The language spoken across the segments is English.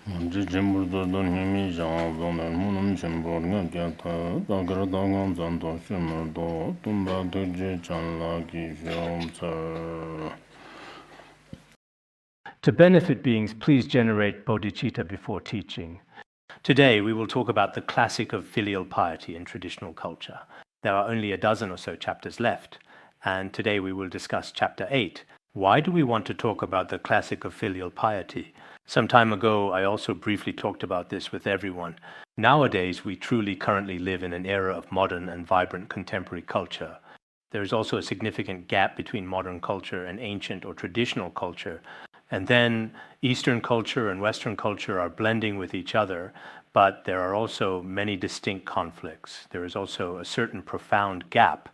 To benefit beings, please generate bodhicitta before teaching. Today, we will talk about the classic of filial piety in traditional culture. There are only a dozen or so chapters left, and today we will discuss chapter 8. Why do we want to talk about the classic of filial piety? Some time ago, I also briefly talked about this with everyone. Nowadays, we truly currently live in an era of modern and vibrant contemporary culture. There is also a significant gap between modern culture and ancient or traditional culture. And then Eastern culture and Western culture are blending with each other, but there are also many distinct conflicts. There is also a certain profound gap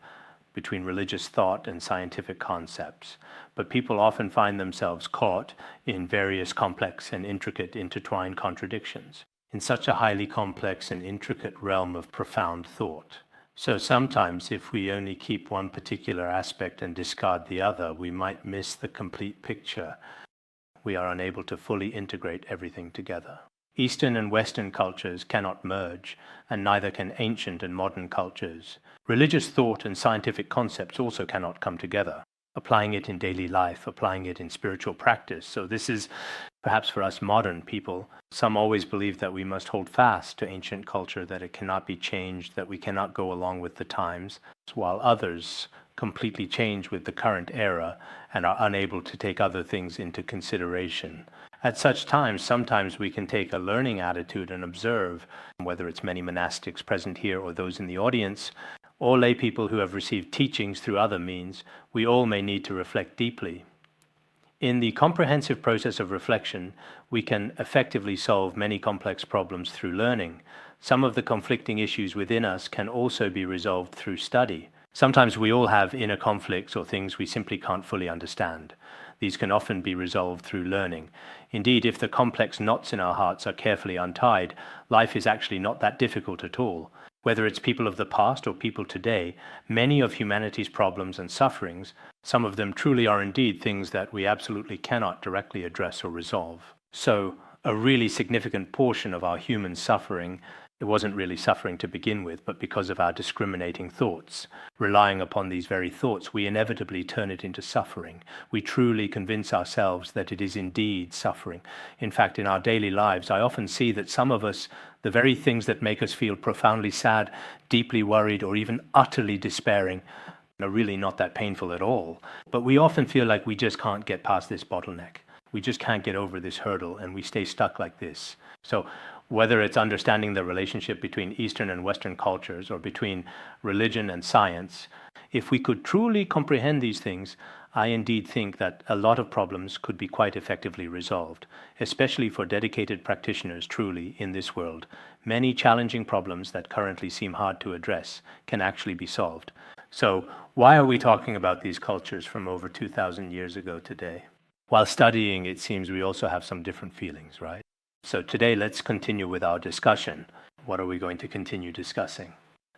between religious thought and scientific concepts. But people often find themselves caught in various complex and intricate intertwined contradictions in such a highly complex and intricate realm of profound thought. So sometimes if we only keep one particular aspect and discard the other, we might miss the complete picture. We are unable to fully integrate everything together. Eastern and Western cultures cannot merge, and neither can ancient and modern cultures. Religious thought and scientific concepts also cannot come together. Applying it in daily life, applying it in spiritual practice. So this is perhaps for us modern people. Some always believe that we must hold fast to ancient culture, that it cannot be changed, that we cannot go along with the times, while others completely change with the current era and are unable to take other things into consideration. At such times, sometimes we can take a learning attitude and observe, whether it's many monastics present here or those in the audience, or lay people who have received teachings through other means, we all may need to reflect deeply. In the comprehensive process of reflection, we can effectively solve many complex problems through learning. Some of the conflicting issues within us can also be resolved through study. Sometimes we all have inner conflicts or things we simply can't fully understand. These can often be resolved through learning. Indeed, if the complex knots in our hearts are carefully untied, life is actually not that difficult at all. Whether it's people of the past or people today, many of humanity's problems and sufferings, some of them truly are indeed things that we absolutely cannot directly address or resolve. So, a really significant portion of our human suffering, it wasn't really suffering to begin with, but because of our discriminating thoughts. Relying upon these very thoughts, we inevitably turn it into suffering. We truly convince ourselves that it is indeed suffering. In fact, in our daily lives, I often see that some of us, the very things that make us feel profoundly sad, deeply worried, or even utterly despairing, are really not that painful at all. But we often feel like we just can't get past this bottleneck. We just can't get over this hurdle, and we stay stuck like this. So whether it's understanding the relationship between Eastern and Western cultures or between religion and science, if we could truly comprehend these things, I indeed think that a lot of problems could be quite effectively resolved, especially for dedicated practitioners truly in this world. Many challenging problems that currently seem hard to address can actually be solved. So why are we talking about these cultures from over 2,000 years ago today? While studying, it seems we also have some different feelings, right? So today, let's continue with our discussion. What are we going to continue discussing?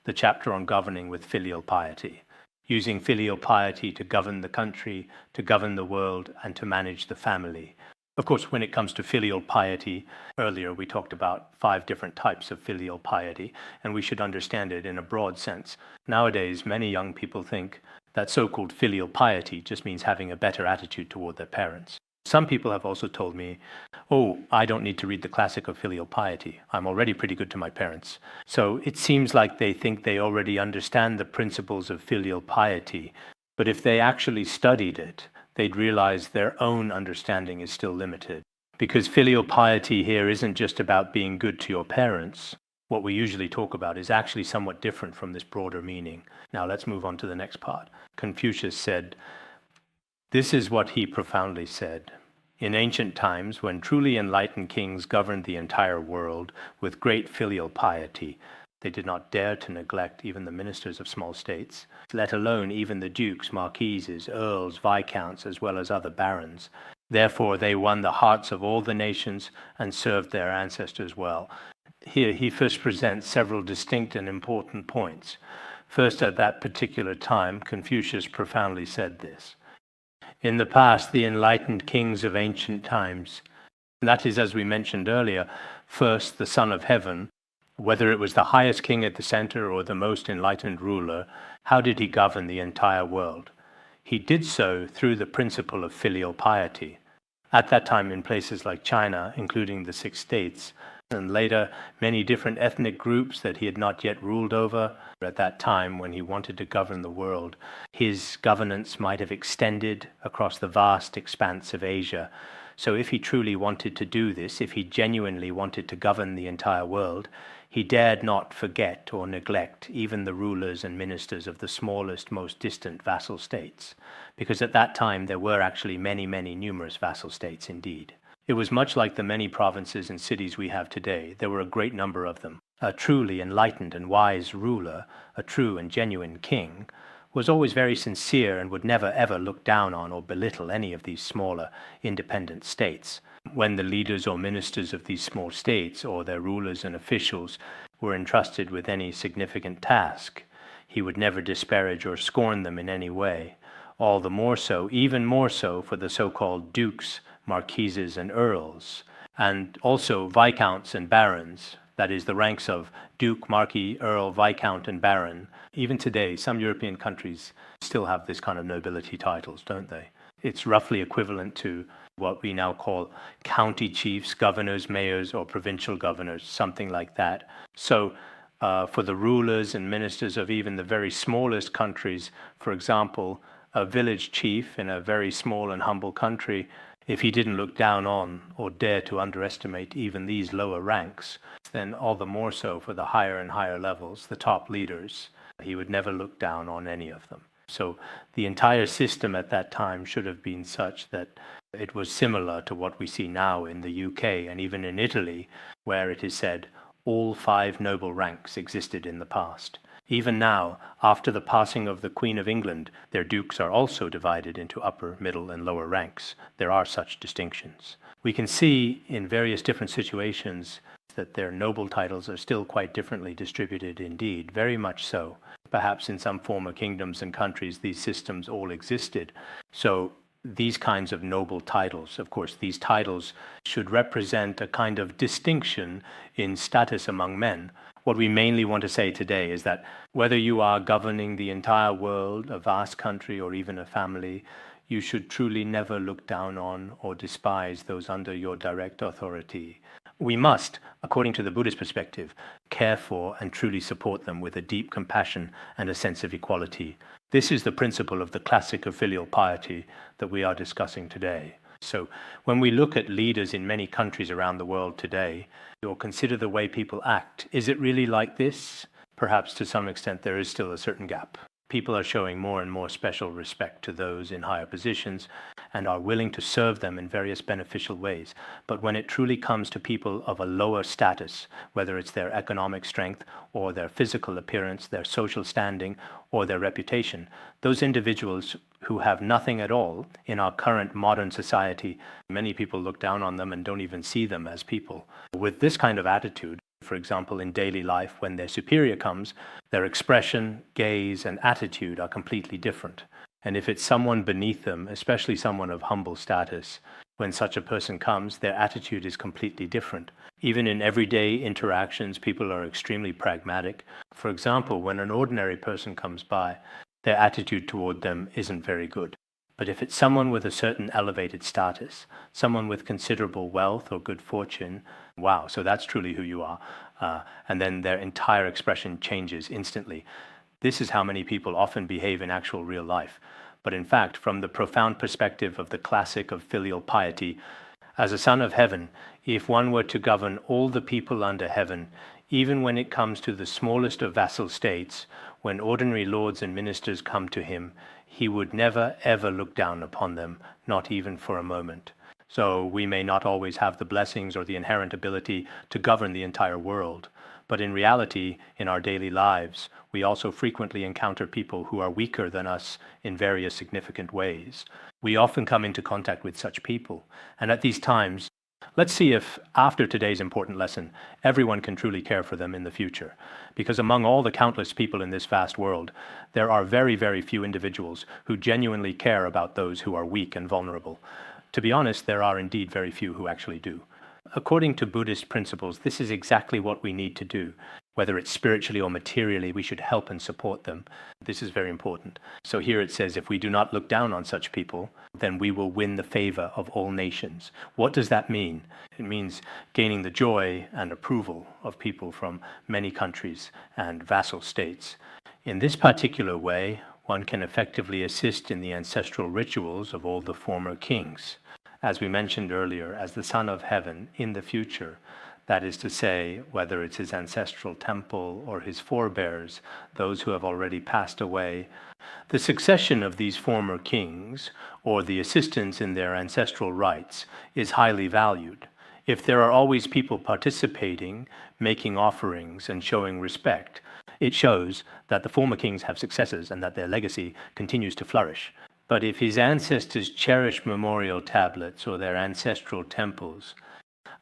The chapter on governing with filial piety. Using filial piety to govern the country, to govern the world, and to manage the family. Of course, when it comes to filial piety, earlier we talked about 5 different types of filial piety, and we should understand it in a broad sense. Nowadays, many young people think that so-called filial piety just means having a better attitude toward their parents. Some people have also told me, oh, I don't need to read the classic of filial piety. I'm already pretty good to my parents. So it seems like they think they already understand the principles of filial piety. But if they actually studied it, they'd realize their own understanding is still limited. Because filial piety here isn't just about being good to your parents. What we usually talk about is actually somewhat different from this broader meaning. Now let's move on to the next part. Confucius said, "This is what he profoundly said. In ancient times, when truly enlightened kings governed the entire world with great filial piety, they did not dare to neglect even the ministers of small states, let alone even the dukes, marquises, earls, viscounts, as well as other barons. Therefore, they won the hearts of all the nations and served their ancestors well." Here he first presents several distinct and important points. First, at that particular time, Confucius profoundly said this. In the past, the enlightened kings of ancient times, That is, as we mentioned earlier, first the Son of Heaven, whether it was the highest king at the center or the most enlightened ruler, how did he govern the entire world? He did so through the principle of filial piety. At that time, in places like China, including the 6 states, and later many different ethnic groups that he had not yet ruled over, at that time when he wanted to govern the world, his governance might have extended across the vast expanse of Asia. So if he truly wanted to do this, if he genuinely wanted to govern the entire world, he dared not forget or neglect even the rulers and ministers of the smallest, most distant vassal states, because at that time there were actually many, many numerous vassal states indeed. It was much like the many provinces and cities we have today. There were a great number of them. A truly enlightened and wise ruler, a true and genuine king, was always very sincere and would never ever look down on or belittle any of these smaller, independent states. When the leaders or ministers of these small states or their rulers and officials were entrusted with any significant task, he would never disparage or scorn them in any way. All the more so, even more so, for the so-called dukes, marquises, and earls, and also viscounts and barons, that is, the ranks of duke, marquis, earl, viscount, and baron. Even today, some European countries still have this kind of nobility titles, don't they? It's roughly equivalent to what we now call county chiefs, governors, mayors, or provincial governors, something like that. So for the rulers and ministers of even the very smallest countries, for example, a village chief in a very small and humble country, if he didn't look down on or dare to underestimate even these lower ranks, then all the more so for the higher and higher levels, the top leaders, he would never look down on any of them. So the entire system at that time should have been such that it was similar to what we see now in the UK and even in Italy, where it is said all 5 noble ranks existed in the past. Even now, after the passing of the Queen of England, their dukes are also divided into upper, middle, and lower ranks. There are such distinctions. We can see in various different situations that their noble titles are still quite differently distributed indeed, very much so. Perhaps in some former kingdoms and countries these systems all existed. So these kinds of noble titles, of course, these titles should represent a kind of distinction in status among men. What we mainly want to say today is that whether you are governing the entire world, a vast country, or even a family, you should truly never look down on or despise those under your direct authority. We must, according to the Buddhist perspective, care for and truly support them with a deep compassion and a sense of equality. This is the principle of the classic of filial piety that we are discussing today. So when we look at leaders in many countries around the world today, or consider the way people act, is it really like this? Perhaps to some extent there is still a certain gap. People are showing more and more special respect to those in higher positions and are willing to serve them in various beneficial ways. But when it truly comes to people of a lower status, whether it's their economic strength or their physical appearance, their social standing, or their reputation, those individuals who have nothing at all in our current modern society, many people look down on them and don't even see them as people. With this kind of attitude, for example, in daily life, when their superior comes, their expression, gaze, and attitude are completely different. And if it's someone beneath them, especially someone of humble status, when such a person comes, their attitude is completely different. Even in everyday interactions, people are extremely pragmatic. For example, when an ordinary person comes by, their attitude toward them isn't very good. But if it's someone with a certain elevated status, someone with considerable wealth or good fortune, wow, so that's truly who you are. And then their entire expression changes instantly. This is how many people often behave in actual real life. But in fact, from the profound perspective of the classic of filial piety, as a son of heaven, if one were to govern all the people under heaven, even when it comes to the smallest of vassal states, when ordinary lords and ministers come to him, he would never ever look down upon them, not even for a moment. So we may not always have the blessings or the inherent ability to govern the entire world, but in reality, in our daily lives, we also frequently encounter people who are weaker than us in various significant ways. We often come into contact with such people, and at these times, let's see if, after today's important lesson, everyone can truly care for them in the future. Because among all the countless people in this vast world, there are very, very few individuals who genuinely care about those who are weak and vulnerable. To be honest, there are indeed very few who actually do. According to Buddhist principles, this is exactly what we need to do. Whether it's spiritually or materially, we should help and support them. This is very important. So here it says, if we do not look down on such people, then we will win the favor of all nations. What does that mean? It means gaining the joy and approval of people from many countries and vassal states. In this particular way, one can effectively assist in the ancestral rituals of all the former kings. As we mentioned earlier, as the Son of Heaven in the future, that is to say, whether it's his ancestral temple or his forebears, those who have already passed away, the succession of these former kings, or the assistance in their ancestral rites, is highly valued. If there are always people participating, making offerings, and showing respect, it shows that the former kings have successors and that their legacy continues to flourish. But if his ancestors cherish memorial tablets or their ancestral temples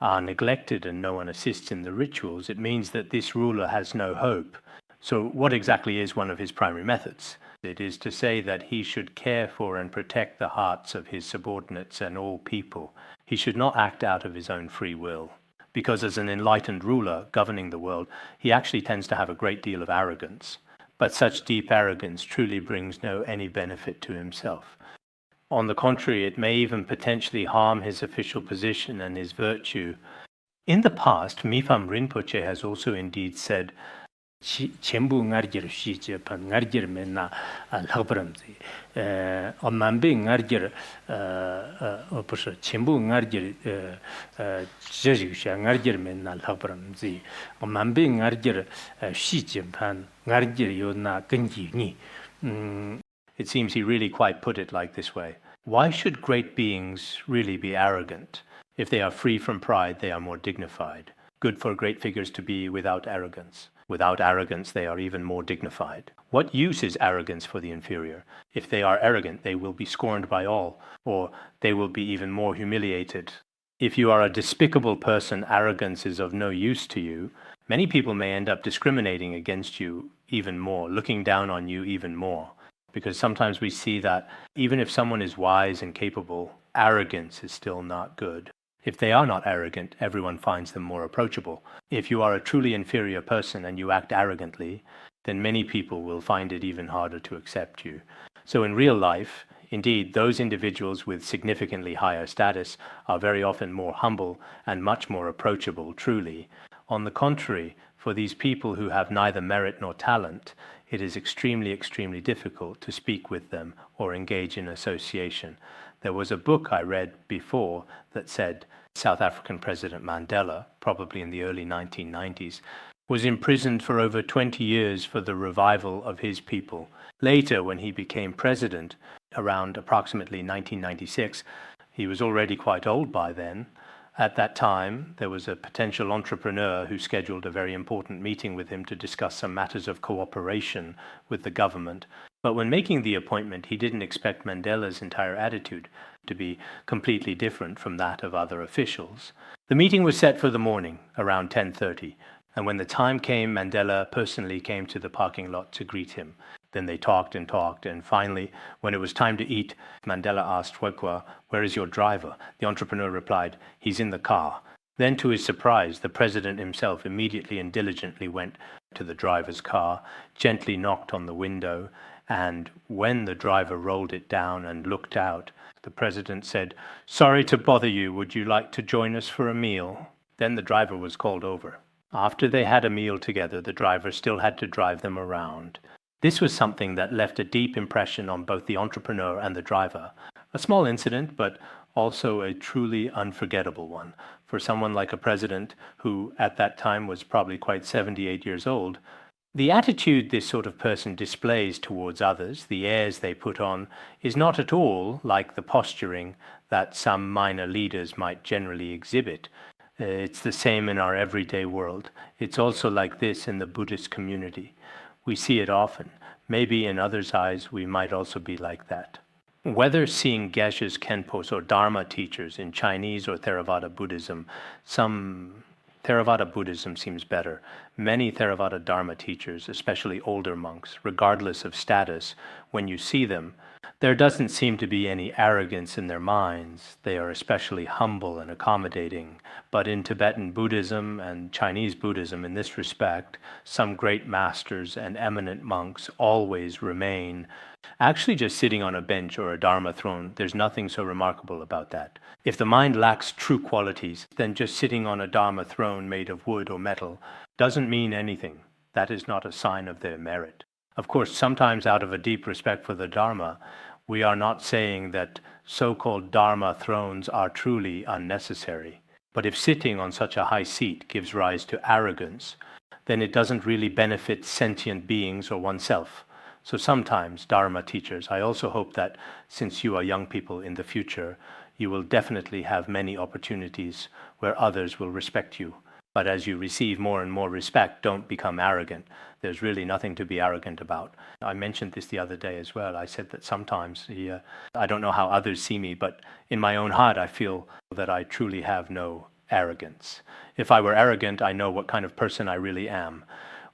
are neglected and no one assists in the rituals, it means that this ruler has no hope. So what exactly is one of his primary methods? It is to say that he should care for and protect the hearts of his subordinates and all people. He should not act out of his own free will. Because as an enlightened ruler governing the world, he actually tends to have a great deal of arrogance. But such deep arrogance truly brings no any benefit to himself. On the contrary, it may even potentially harm his official position and his virtue. In the past, Mifam Rinpoche has also indeed said, Khenpo ngarjir shije pan ngarjir menna lagbaramzi omambe ngarjir opusha Khenpo ngarjir jerisha ngarjir menna lagbaramzi omambe ngarjir shije pan ngarjir yona genji ni. It seems he really quite put it like this way. Why should great beings really be arrogant? If they are free from pride, they are more dignified. Good for great figures to be without arrogance. Without arrogance, they are even more dignified. What use is arrogance for the inferior? If they are arrogant, they will be scorned by all, or they will be even more humiliated. If you are a despicable person, arrogance is of no use to you. Many people may end up discriminating against you even more, looking down on you even more. Because sometimes we see that even if someone is wise and capable, arrogance is still not good. If they are not arrogant, everyone finds them more approachable. If you are a truly inferior person and you act arrogantly, then many people will find it even harder to accept you. So in real life, indeed, those individuals with significantly higher status are very often more humble and much more approachable, truly. On the contrary, for these people who have neither merit nor talent, it is extremely, extremely difficult to speak with them or engage in association. There was a book I read before that said South African President Mandela, probably in the early 1990s, was imprisoned for over 20 years for the revival of his people. Later, when he became president, around approximately 1996, he was already quite old by then. At that time, there was a potential entrepreneur who scheduled a very important meeting with him to discuss some matters of cooperation with the government. But when making the appointment, he didn't expect Mandela's entire attitude to be completely different from that of other officials. The meeting was set for the morning, around 10:30, and when the time came, Mandela personally came to the parking lot to greet him. Then they talked, and finally, when it was time to eat, Mandela asked Wekwa, "Where is your driver?" The entrepreneur replied, "He's in the car." Then, to his surprise, the president himself immediately and diligently went to the driver's car, gently knocked on the window, and when the driver rolled it down and looked out, the president said, "Sorry to bother you, would you like to join us for a meal?" Then the driver was called over. After they had a meal together, the driver still had to drive them around. This was something that left a deep impression on both the entrepreneur and the driver. A small incident, but also a truly unforgettable one. For someone like a president who at that time was probably quite 78 years old, the attitude this sort of person displays towards others, the airs they put on, is not at all like the posturing that some minor leaders might generally exhibit. It's the same in our everyday world. It's also like this in the Buddhist community. We see it often. Maybe in others' eyes we might also be like that. Whether seeing Geshes, Khenpos, or Dharma teachers in Chinese or Theravada Buddhism, some Theravada Buddhism seems better. Many Theravada Dharma teachers, especially older monks, regardless of status, when you see them, There doesn't seem to be any arrogance in their minds. They are especially humble and accommodating. But in Tibetan Buddhism and Chinese Buddhism, in this respect, some great masters and eminent monks always remain actually just sitting on a bench or a Dharma throne. There's nothing so remarkable about that. If the mind lacks true qualities, then just sitting on a Dharma throne made of wood or metal doesn't mean anything. That is not a sign of their merit. Of course, sometimes out of a deep respect for the Dharma, we are not saying that so-called Dharma thrones are truly unnecessary. But if sitting on such a high seat gives rise to arrogance, then it doesn't really benefit sentient beings or oneself. So sometimes, Dharma teachers, I also hope that since you are young people in the future, you will definitely have many opportunities where others will respect you. But as you receive more and more respect, don't become arrogant. There's really nothing to be arrogant about. I mentioned this the other day as well. I said that sometimes, I don't know how others see me, but in my own heart, I feel that I truly have no arrogance. If I were arrogant, I know what kind of person I really am.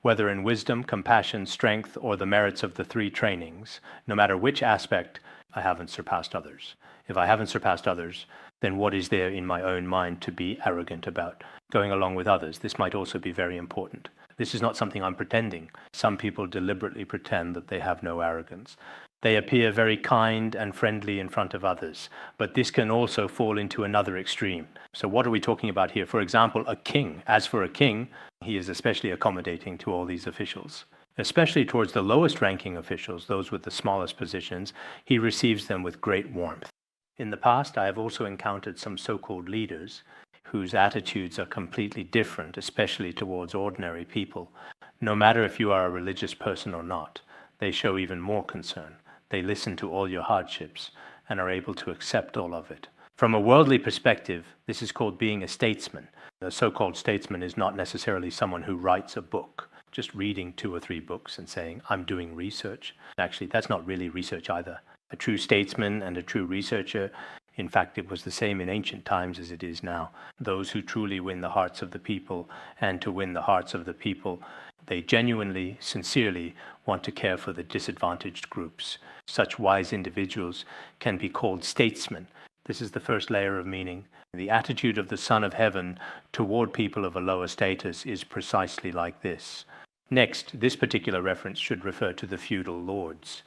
Whether in wisdom, compassion, strength, or the merits of the three trainings, no matter which aspect, I haven't surpassed others. If I haven't surpassed others, then what is there in my own mind to be arrogant about? Going along with others, this might also be very important. This is not something I'm pretending. Some people deliberately pretend that they have no arrogance. They appear very kind and friendly in front of others, but this can also fall into another extreme. So what are we talking about here? For example, a king. As for a king, he is especially accommodating to all these officials. Especially towards the lowest ranking officials, those with the smallest positions, he receives them with great warmth. In the past, I have also encountered some so-called leaders whose attitudes are completely different, especially towards ordinary people. No matter if you are a religious person or not, they show even more concern. They listen to all your hardships and are able to accept all of it. From a worldly perspective, this is called being a statesman. A so-called statesman is not necessarily someone who writes a book, just reading 2 or 3 books and saying, I'm doing research. Actually, that's not really research either. A true statesman and a true researcher, in fact, it was the same in ancient times as it is now. Those who truly win the hearts of the people, and to win the hearts of the people, they genuinely, sincerely want to care for the disadvantaged groups. Such wise individuals can be called statesmen. This is the first layer of meaning. The attitude of the Son of Heaven toward people of a lower status is precisely like this. Next, this particular reference should refer to the feudal lords.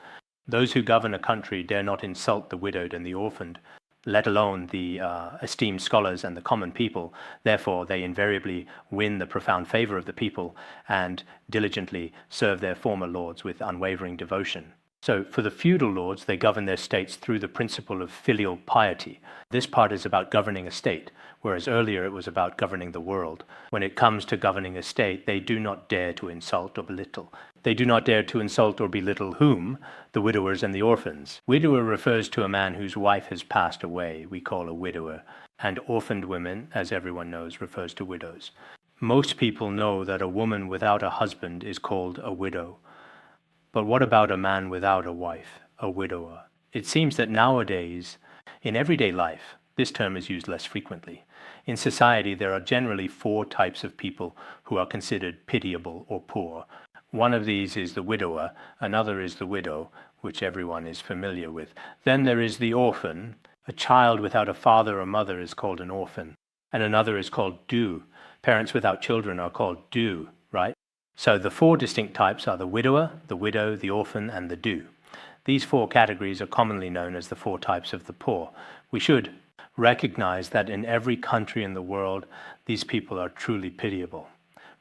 Those who govern a country dare not insult the widowed and the orphaned, let alone the esteemed scholars and the common people. Therefore, they invariably win the profound favor of the people and diligently serve their former lords with unwavering devotion. So for the feudal lords, they govern their states through the principle of filial piety. This part is about governing a state, whereas earlier it was about governing the world. When it comes to governing a state, they do not dare to insult or belittle. They do not dare to insult or belittle whom? The widowers and the orphans. Widower refers to a man whose wife has passed away, we call a widower. And orphaned women, as everyone knows, refers to widows. Most people know that a woman without a husband is called a widow. But what about a man without a wife, a widower? It seems that nowadays, in everyday life, this term is used less frequently. In society, there are generally 4 types of people who are considered pitiable or poor. One of these is the widower, another is the widow, which everyone is familiar with. Then there is the orphan. A child without a father or mother is called an orphan. And another is called du. Parents without children are called du, right? So the 4 distinct types are the widower, the widow, the orphan, and the du. These 4 categories are commonly known as the 4 types of the poor. We should recognize that in every country in the world, these people are truly pitiable.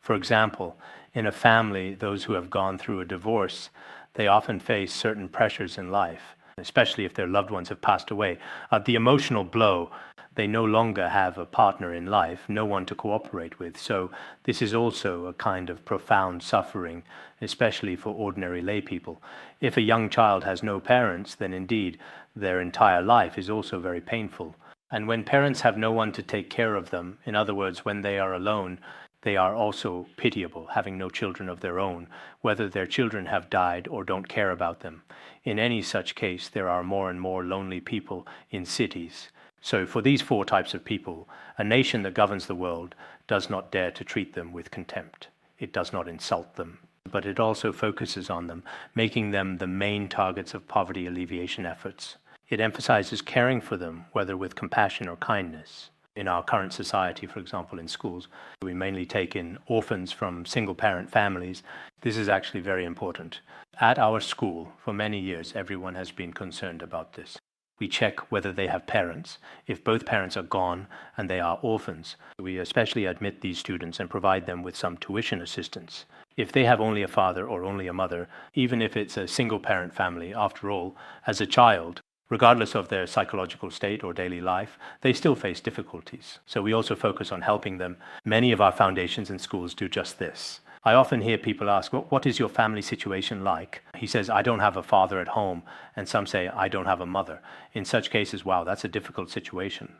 For example, in a family, those who have gone through a divorce, they often face certain pressures in life, especially if their loved ones have passed away. The emotional blow, they no longer have a partner in life, no one to cooperate with. So this is also a kind of profound suffering, especially for ordinary lay people. If a young child has no parents, then indeed their entire life is also very painful. And when parents have no one to take care of them, in other words, when they are alone, they are also pitiable, having no children of their own, whether their children have died or don't care about them. In any such case, there are more and more lonely people in cities. So for these 4 types of people, a nation that governs the world does not dare to treat them with contempt. It does not insult them. but it also focuses on them, making them the main targets of poverty alleviation efforts. It emphasizes caring for them, whether with compassion or kindness. In our current society, for example, in schools, we mainly take in orphans from single-parent families. This is actually very important. At our school, for many years, everyone has been concerned about this. We check whether they have parents. If both parents are gone and they are orphans, we especially admit these students and provide them with some tuition assistance. If they have only a father or only a mother, even if it's a single-parent family, after all, as a child, regardless of their psychological state or daily life, they still face difficulties. So we also focus on helping them. Many of our foundations and schools do just this. I often hear people ask, what is your family situation like? He says, I don't have a father at home, and some say, I don't have a mother. In such cases, wow, that's a difficult situation.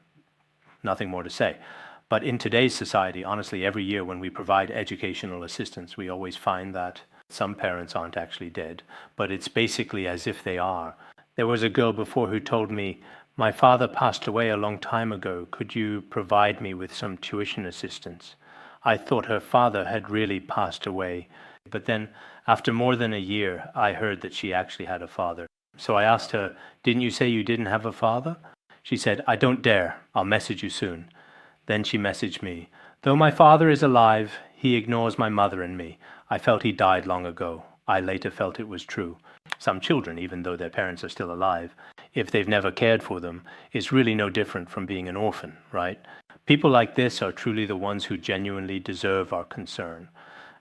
Nothing more to say. But in today's society, honestly, every year when we provide educational assistance, we always find that some parents aren't actually dead, but it's basically as if they are. There was a girl before who told me, my father passed away a long time ago. Could you provide me with some tuition assistance? I thought her father had really passed away. But then, after more than a year, I heard that she actually had a father. So I asked her, didn't you say you didn't have a father? She said, I don't dare. I'll message you soon. Then she messaged me, though my father is alive, he ignores my mother and me. I felt he died long ago. I later felt it was true. Some children, even though their parents are still alive, if they've never cared for them, is really no different from being an orphan, right? People like this are truly the ones who genuinely deserve our concern.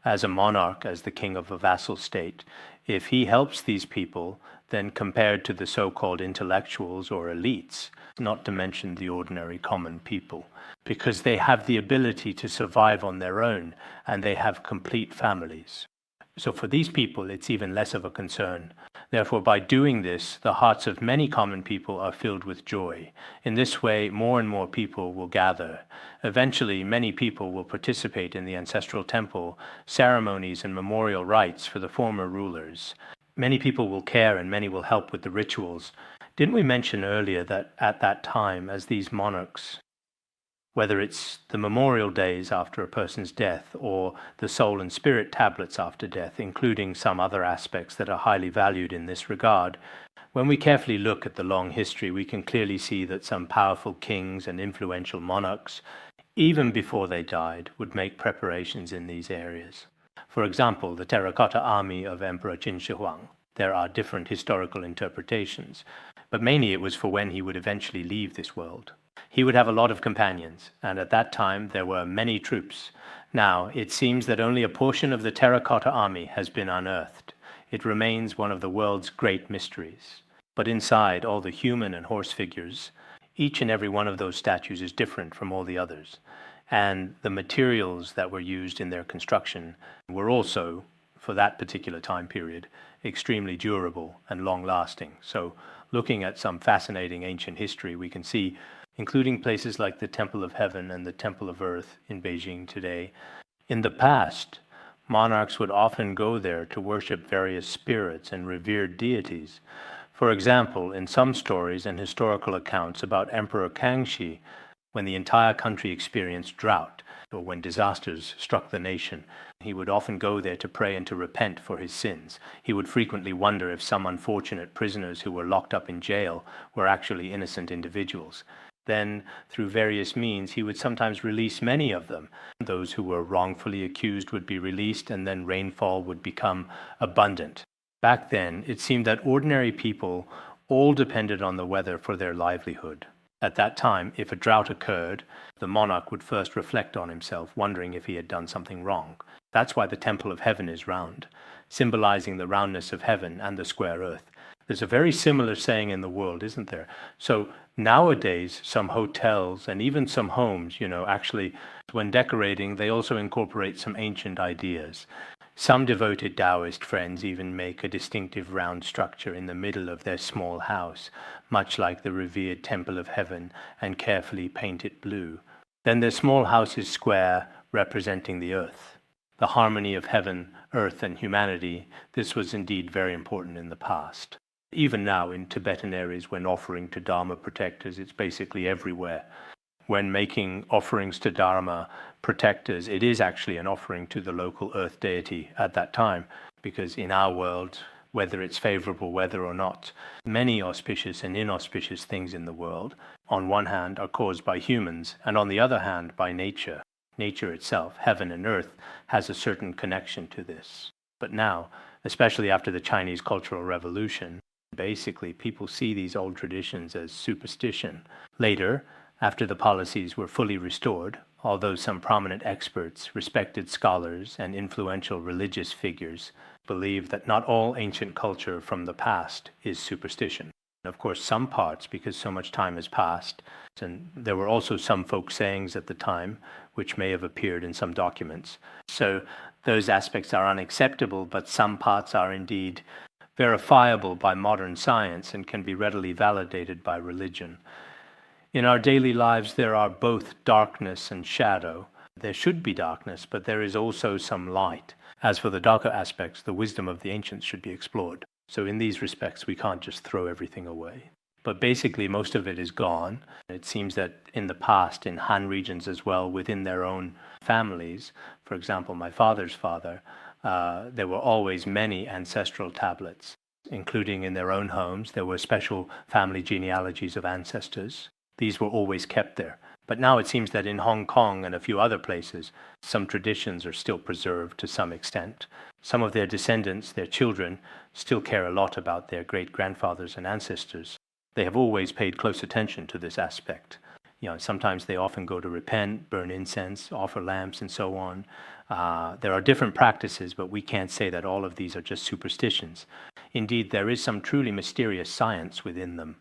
As a monarch, as the king of a vassal state, if he helps these people, then compared to the so-called intellectuals or elites, not to mention the ordinary common people, because they have the ability to survive on their own and they have complete families. So for these people, it's even less of a concern. Therefore, by doing this, the hearts of many common people are filled with joy. In this way, more and more people will gather. Eventually, many people will participate in the ancestral temple, ceremonies and memorial rites for the former rulers. Many people will care and many will help with the rituals. Didn't we mention earlier that at that time, as these monarchs, whether it's the memorial days after a person's death or the soul and spirit tablets after death, including some other aspects that are highly valued in this regard, when we carefully look at the long history, we can clearly see that some powerful kings and influential monarchs, even before they died, would make preparations in these areas. For example, the terracotta army of Emperor Qin Shi Huang. There are different historical interpretations, but mainly it was for when he would eventually leave this world. He would have a lot of companions, and at that time there were many troops. Now, it seems that only a portion of the terracotta army has been unearthed. It remains one of the world's great mysteries. But inside all the human and horse figures, each and every one of those statues is different from all the others. And the materials that were used in their construction were also, for that particular time period, extremely durable and long-lasting. So, looking at some fascinating ancient history, we can see, including places like the Temple of Heaven and the Temple of Earth in Beijing today. In the past, monarchs would often go there to worship various spirits and revered deities. For example, in some stories and historical accounts about Emperor Kangxi, when the entire country experienced drought, or when disasters struck the nation, he would often go there to pray and to repent for his sins. He would frequently wonder if some unfortunate prisoners who were locked up in jail were actually innocent individuals. Then, through various means, he would sometimes release many of them. Those who were wrongfully accused would be released, and then rainfall would become abundant. Back then, it seemed that ordinary people all depended on the weather for their livelihood. At that time, if a drought occurred, the monarch would first reflect on himself, wondering if he had done something wrong. That's why the Temple of Heaven is round, symbolizing the roundness of heaven and the square earth. There's a very similar saying in the world, isn't there? So nowadays, some hotels and even some homes, actually, when decorating, they also incorporate some ancient ideas. Some devoted Taoist friends even make a distinctive round structure in the middle of their small house, much like the revered Temple of Heaven, and carefully paint it blue. Then their small house is square, representing the earth. The harmony of heaven, earth, and humanity, this was indeed very important in the past. Even now in Tibetan areas, when offering to Dharma protectors, it's basically everywhere. when making offerings to Dharma protectors, it is actually an offering to the local earth deity at that time, because in our world, whether it's favorable weather or not, many auspicious and inauspicious things in the world, on one hand, are caused by humans, and on the other hand, by nature. Nature itself, heaven and earth, has a certain connection to this. But now, especially after the Chinese Cultural Revolution, basically people see these old traditions as superstition. Later, after the policies were fully restored, although some prominent experts, respected scholars, and influential religious figures believe that not all ancient culture from the past is superstition. Of course, some parts, because so much time has passed, and there were also some folk sayings at the time, which may have appeared in some documents. So those aspects are unacceptable, but some parts are indeed verifiable by modern science and can be readily validated by religion. In our daily lives, there are both darkness and shadow. There should be darkness, but there is also some light. As for the darker aspects, the wisdom of the ancients should be explored. So in these respects, we can't just throw everything away. But basically, most of it is gone. It seems that in the past, in Han regions as well, within their own families, for example, my father's father, there were always many ancestral tablets, including in their own homes. There were special family genealogies of ancestors. These were always kept there. But now it seems that in Hong Kong and a few other places, some traditions are still preserved to some extent. Some of their descendants, their children, still care a lot about their great-grandfathers and ancestors. They have always paid close attention to this aspect. Sometimes they often go to repent, burn incense, offer lamps, and so on. There are different practices, but we can't say that all of these are just superstitions. Indeed, there is some truly mysterious science within them.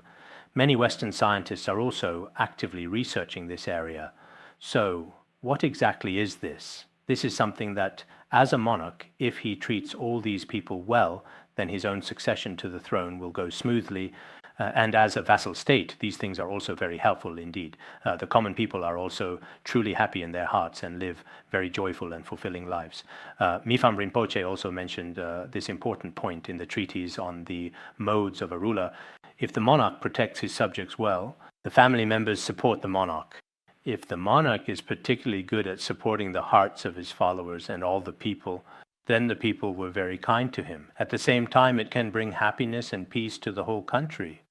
Many Western scientists are also actively researching this area. So, what exactly is this? This is something that, as a monarch, if he treats all these people well, then his own succession to the throne will go smoothly. And as a vassal state, these things are also very helpful indeed. The common people are also truly happy in their hearts and live very joyful and fulfilling lives. Mifam Rinpoche also mentioned this important point in the treatise on the modes of a ruler. If the monarch protects his subjects well, the family members support the monarch. If the monarch is particularly good at supporting the hearts of his followers and all the people, then the people were very kind to him. At the same time, it can bring happiness and peace to the whole country.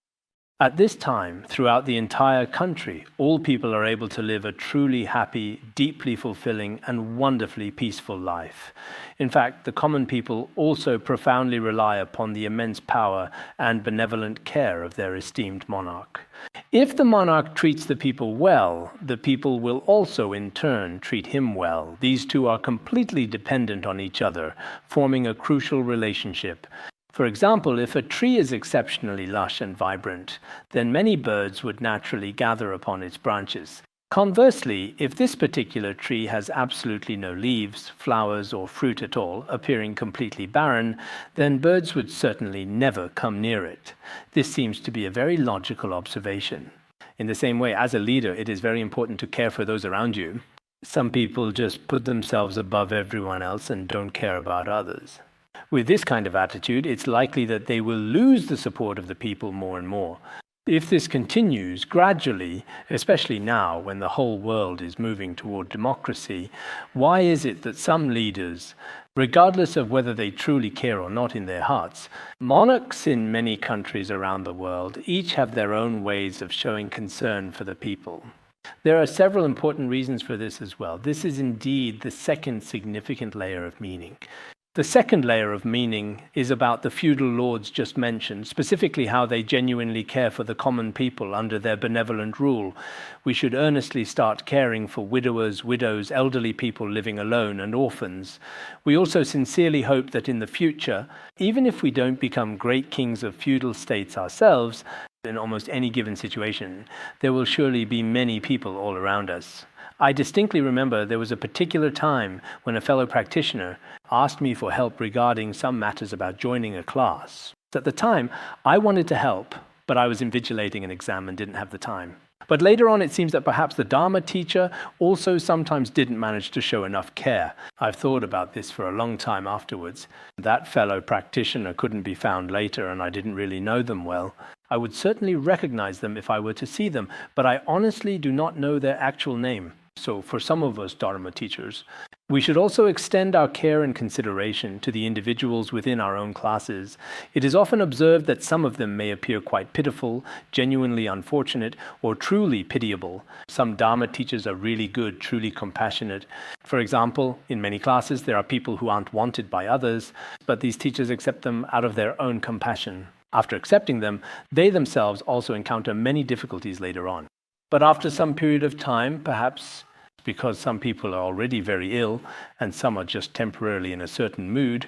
At this time, throughout the entire country, all people are able to live a truly happy, deeply fulfilling, and wonderfully peaceful life. In fact, the common people also profoundly rely upon the immense power and benevolent care of their esteemed monarch. If the monarch treats the people well, the people will also in turn treat him well. These two are completely dependent on each other, forming a crucial relationship. For example, if a tree is exceptionally lush and vibrant, then many birds would naturally gather upon its branches. Conversely, if this particular tree has absolutely no leaves, flowers, or fruit at all, appearing completely barren, then birds would certainly never come near it. This seems to be a very logical observation. In the same way, as a leader, it is very important to care for those around you. Some people just put themselves above everyone else and don't care about others. With this kind of attitude, it's likely that they will lose the support of the people more and more. If this continues gradually, especially now when the whole world is moving toward democracy, why is it that some leaders, regardless of whether they truly care or not in their hearts, monarchs in many countries around the world each have their own ways of showing concern for the people? There are several important reasons for this as well. This is indeed the second significant layer of meaning. The second layer of meaning is about the feudal lords just mentioned, specifically how they genuinely care for the common people under their benevolent rule. We should earnestly start caring for widowers, widows, elderly people living alone, and orphans. We also sincerely hope that in the future, even if we don't become great kings of feudal states ourselves, in almost any given situation, there will surely be many people all around us. I distinctly remember there was a particular time when a fellow practitioner asked me for help regarding some matters about joining a class. At the time, I wanted to help, but I was invigilating an exam and didn't have the time. But later on, it seems that perhaps the Dharma teacher also sometimes didn't manage to show enough care. I've thought about this for a long time afterwards. That fellow practitioner couldn't be found later, and I didn't really know them well. I would certainly recognize them if I were to see them, but I honestly do not know their actual name. So for some of us Dharma teachers, we should also extend our care and consideration to the individuals within our own classes. It is often observed that some of them may appear quite pitiful, genuinely unfortunate, or truly pitiable. Some Dharma teachers are really good, truly compassionate. For example, in many classes there are people who aren't wanted by others, but these teachers accept them out of their own compassion. After accepting them, they themselves also encounter many difficulties later on. But after some period of time, perhaps because some people are already very ill and some are just temporarily in a certain mood,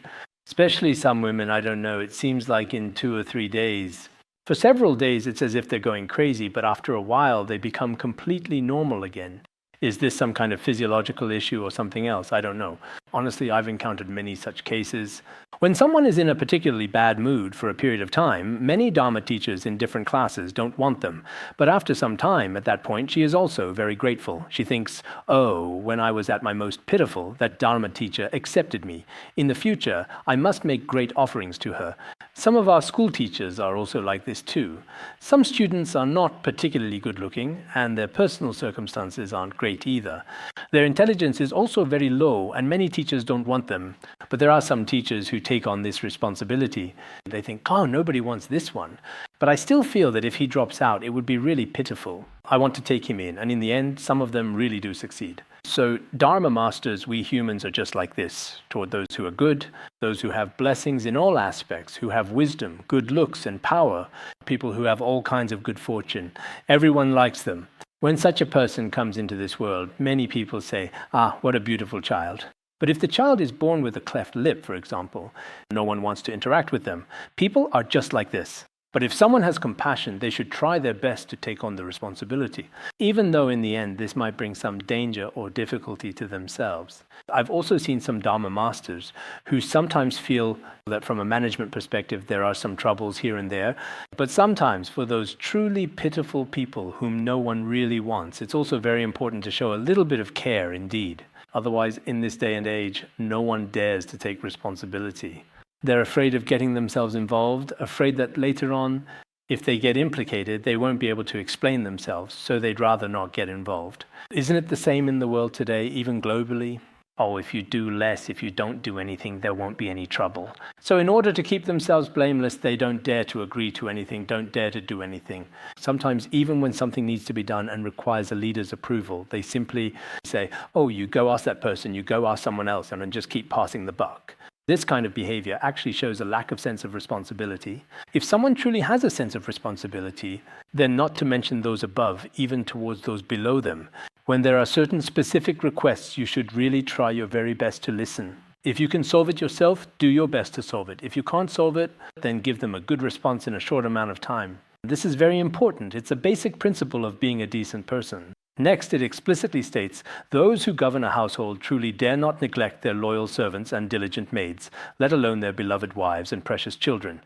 especially some women, I don't know, it seems like in 2 or 3 days, for several days it's as if they're going crazy, but after a while they become completely normal again. Is this some kind of physiological issue or something else? I don't know. Honestly, I've encountered many such cases. When someone is in a particularly bad mood for a period of time, many Dharma teachers in different classes don't want them. But after some time, at that point, she is also very grateful. She thinks, oh, when I was at my most pitiful, that Dharma teacher accepted me. In the future, I must make great offerings to her. Some of our school teachers are also like this too. Some students are not particularly good looking, and their personal circumstances aren't great either. Their intelligence is also very low, and many teachers don't want them. But there are some teachers who take on this responsibility. They think, oh, nobody wants this one. But I still feel that if he drops out, it would be really pitiful. I want to take him in, and in the end, some of them really do succeed. So Dharma masters, we humans are just like this, toward those who are good, those who have blessings in all aspects, who have wisdom, good looks and power, people who have all kinds of good fortune. Everyone likes them. When such a person comes into this world, many people say, ah, what a beautiful child. But if the child is born with a cleft lip, for example, no one wants to interact with them. People are just like this. But if someone has compassion, they should try their best to take on the responsibility, even though in the end this might bring some danger or difficulty to themselves. I've also seen some Dharma masters who sometimes feel that from a management perspective there are some troubles here and there, but sometimes for those truly pitiful people whom no one really wants, it's also very important to show a little bit of care indeed. Otherwise, in this day and age, no one dares to take responsibility. They're afraid of getting themselves involved, afraid that later on, if they get implicated, they won't be able to explain themselves, so they'd rather not get involved. Isn't it the same in the world today, even globally? Oh, if you do less, if you don't do anything, there won't be any trouble. So in order to keep themselves blameless, they don't dare to agree to anything, don't dare to do anything. Sometimes even when something needs to be done and requires a leader's approval, they simply say, oh, you go ask that person, you go ask someone else, and then just keep passing the buck. This kind of behavior actually shows a lack of sense of responsibility. If someone truly has a sense of responsibility, then not to mention those above, even towards those below them, when there are certain specific requests, you should really try your very best to listen. If you can solve it yourself, do your best to solve it. If you can't solve it, then give them a good response in a short amount of time. This is very important. It's a basic principle of being a decent person. Next, it explicitly states, those who govern a household truly dare not neglect their loyal servants and diligent maids, let alone their beloved wives and precious children.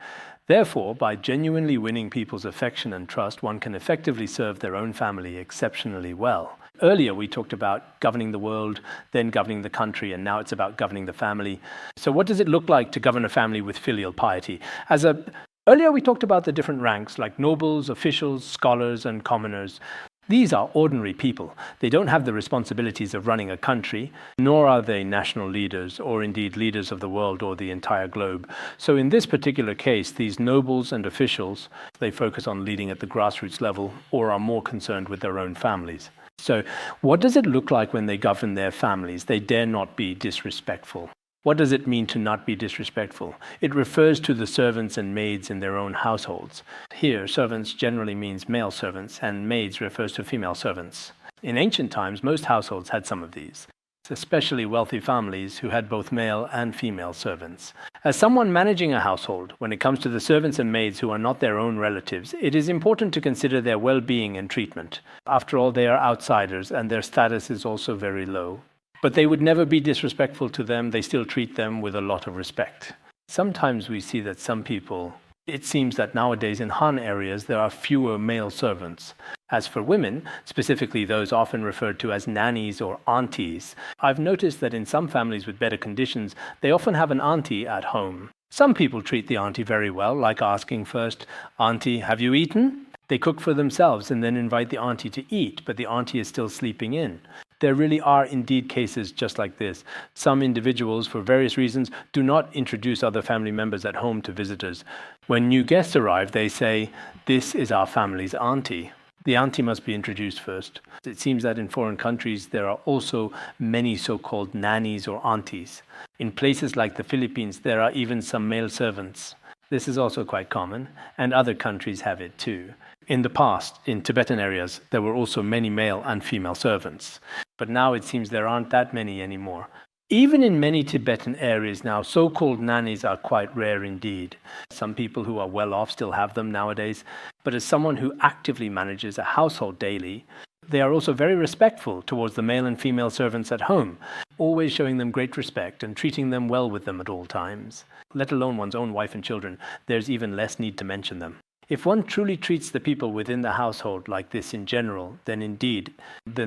Therefore, by genuinely winning people's affection and trust, one can effectively serve their own family exceptionally well. Earlier, we talked about governing the world, then governing the country, and now it's about governing the family. So what does it look like to govern a family with filial piety? Earlier, we talked about the different ranks, like nobles, officials, scholars, and commoners. These are ordinary people. They don't have the responsibilities of running a country, nor are they national leaders, or indeed leaders of the world or the entire globe. So in this particular case, these nobles and officials, they focus on leading at the grassroots level or are more concerned with their own families. So what does it look like when they govern their families? They dare not be disrespectful. What does it mean to not be disrespectful? It refers to the servants and maids in their own households. Here, servants generally means male servants, and maids refers to female servants. In ancient times, most households had some of these, especially wealthy families who had both male and female servants. As someone managing a household, when it comes to the servants and maids who are not their own relatives, it is important to consider their well-being and treatment. After all, they are outsiders, and their status is also very low. But they would never be disrespectful to them. They still treat them with a lot of respect. Sometimes we see that some people, it seems that nowadays in Han areas there are fewer male servants. As for women, specifically those often referred to as nannies or aunties, I've noticed that in some families with better conditions, they often have an auntie at home. Some people treat the auntie very well, like asking first, "Auntie, have you eaten?" They cook for themselves and then invite the auntie to eat, but the auntie is still sleeping in. There really are indeed cases just like this. Some individuals, for various reasons, do not introduce other family members at home to visitors. When new guests arrive, they say, "This is our family's auntie." The auntie must be introduced first. It seems that in foreign countries there are also many so-called nannies or aunties. In places like the Philippines, there are even some male servants. This is also quite common, and other countries have it too. In the past, in Tibetan areas, there were also many male and female servants. But now it seems there aren't that many anymore. Even in many Tibetan areas now, so-called nannies are quite rare indeed. Some people who are well off still have them nowadays. But as someone who actively manages a household daily, they are also very respectful towards the male and female servants at home, always showing them great respect and treating them well with them at all times. Let alone one's own wife and children, there's even less need to mention them. If one truly treats the people within the household like this in general, then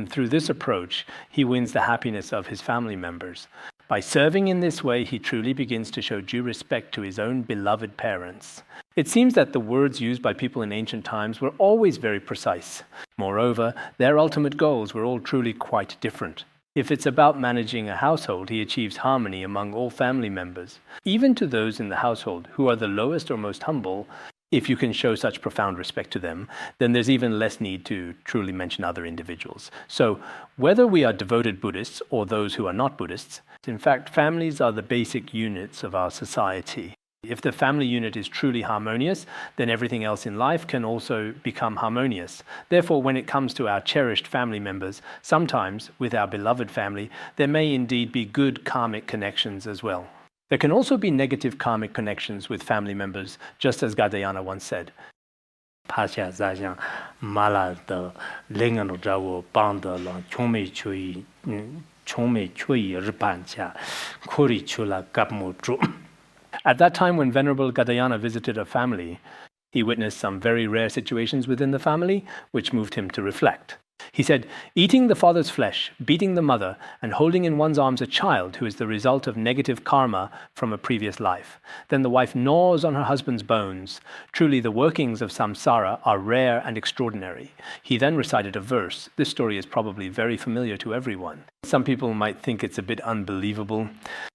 through this approach, he wins the happiness of his family members. By serving in this way, he truly begins to show due respect to his own beloved parents. It seems that the words used by people in ancient times were always very precise. Moreover, their ultimate goals were all truly quite different. If it's about managing a household, he achieves harmony among all family members. Even to those in the household who are the lowest or most humble, if you can show such profound respect to them, then there's even less need to truly mention other individuals. So, whether we are devoted Buddhists or those who are not Buddhists, in fact, families are the basic units of our society. If the family unit is truly harmonious, then everything else in life can also become harmonious. Therefore, when it comes to our cherished family members, sometimes, with our beloved family, there may indeed be good karmic connections as well. There can also be negative karmic connections with family members, just as Gadayana once said. At that time when Venerable Gadayana visited a family, he witnessed some very rare situations within the family, which moved him to reflect. He said, "Eating the father's flesh, beating the mother, and holding in one's arms a child who is the result of negative karma from a previous life. Then the wife gnaws on her husband's bones. Truly the workings of samsara are rare and extraordinary." He then recited a verse. This story is probably very familiar to everyone. Some people might think it's a bit unbelievable,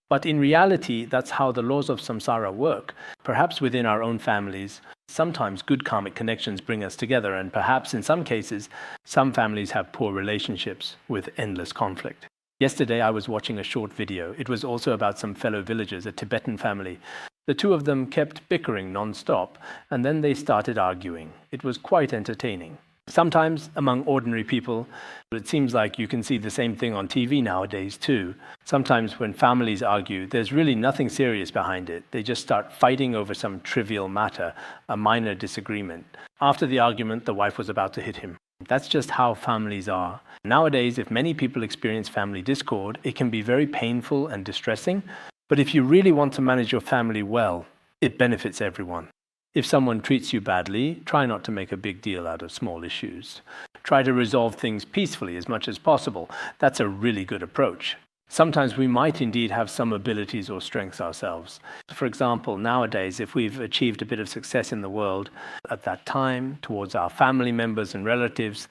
but in reality, that's how the laws of samsara work. Perhaps within our own families, sometimes good karmic connections bring us together, and perhaps in some cases, some families have poor relationships with endless conflict. Yesterday, I was watching a short video. It was also about some fellow villagers, a Tibetan family. The two of them kept bickering non-stop, and then they started arguing. It was quite entertaining. Sometimes, among ordinary people, it seems like you can see the same thing on TV nowadays too. Sometimes when families argue, there's really nothing serious behind it. They just start fighting over some trivial matter, a minor disagreement. After the argument, the wife was about to hit him. That's just how families are. Nowadays, if many people experience family discord, it can be very painful and distressing. But if you really want to manage your family well, it benefits everyone. If someone treats you badly, try not to make a big deal out of small issues. Try to resolve things peacefully as much as possible. That's a really good approach. Sometimes we might indeed have some abilities or strengths ourselves. For example, nowadays, if we've achieved a bit of success in the world at that time towards our family members and relatives,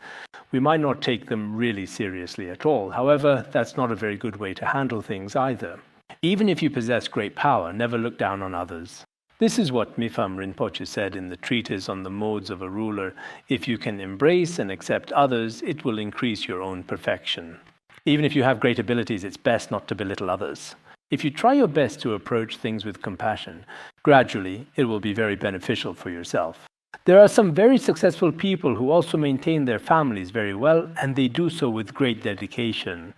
we might not take them really seriously at all. However, that's not a very good way to handle things either. Even if you possess great power, never look down on others. This is what Mifam Rinpoche said in the treatise on the modes of a ruler. If you can embrace and accept others, it will increase your own perfection. Even if you have great abilities, it's best not to belittle others. If you try your best to approach things with compassion, gradually it will be very beneficial for yourself. There are some very successful people who also maintain their families very well, and they do so with great dedication,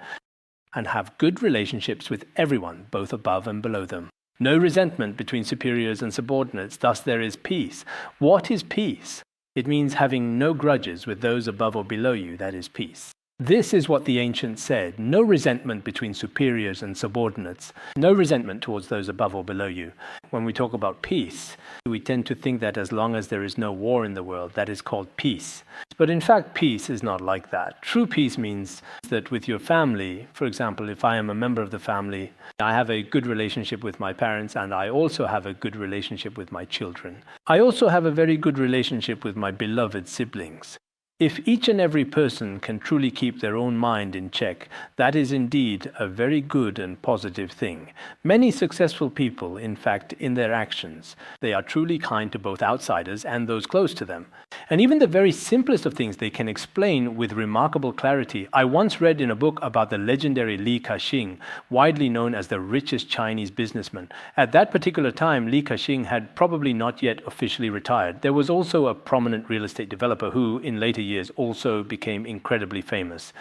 and have good relationships with everyone, both above and below them. No resentment between superiors and subordinates, thus there is peace. What is peace? It means having no grudges with those above or below you, that is peace. This is what the ancients said: no resentment between superiors and subordinates, no resentment towards those above or below you. When we talk about peace, we tend to think that as long as there is no war in the world, that is called peace. But in fact, peace is not like that. True peace means that with your family, for example, if I am a member of the family, I have a good relationship with my parents, and I also have a good relationship with my children. I also have a very good relationship with my beloved siblings. If each and every person can truly keep their own mind in check, that is indeed a very good and positive thing. Many successful people, in fact, in their actions, they are truly kind to both outsiders and those close to them. And even the very simplest of things they can explain with remarkable clarity. I once read in a book about the legendary Li Ka-shing, widely known as the richest Chinese businessman. At that particular time, Li Ka-shing had probably not yet officially retired. There was also a prominent real estate developer who, in later years, also became incredibly famous.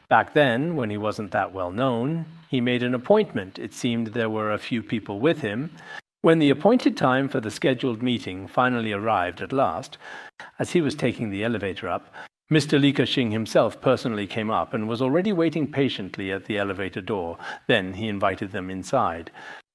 Back then, when he wasn't that well known, he made an appointment. It seemed there were a few people with him. When the appointed time for the scheduled meeting finally arrived at last, as he was taking the elevator up, Mr. Li Ka-shing himself personally came up and was already waiting patiently at the elevator door. Then he invited them inside.